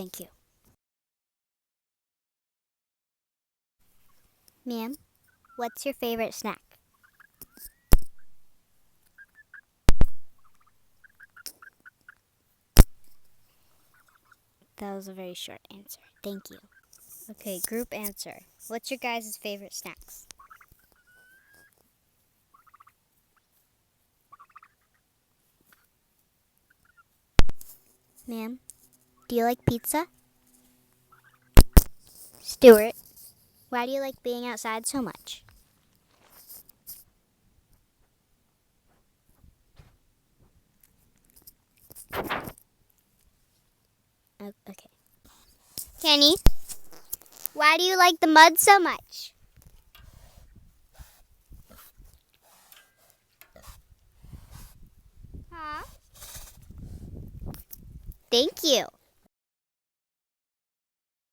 Thank you. Ma'am, what's your favorite snack? That was a very short answer. Thank you. Okay, group answer. What's your guys' favorite snacks? Ma'am, do you like pizza? Stuart, why do you like being outside so much? Okay. Kenny, why do you like the mud so much? Huh? Thank you.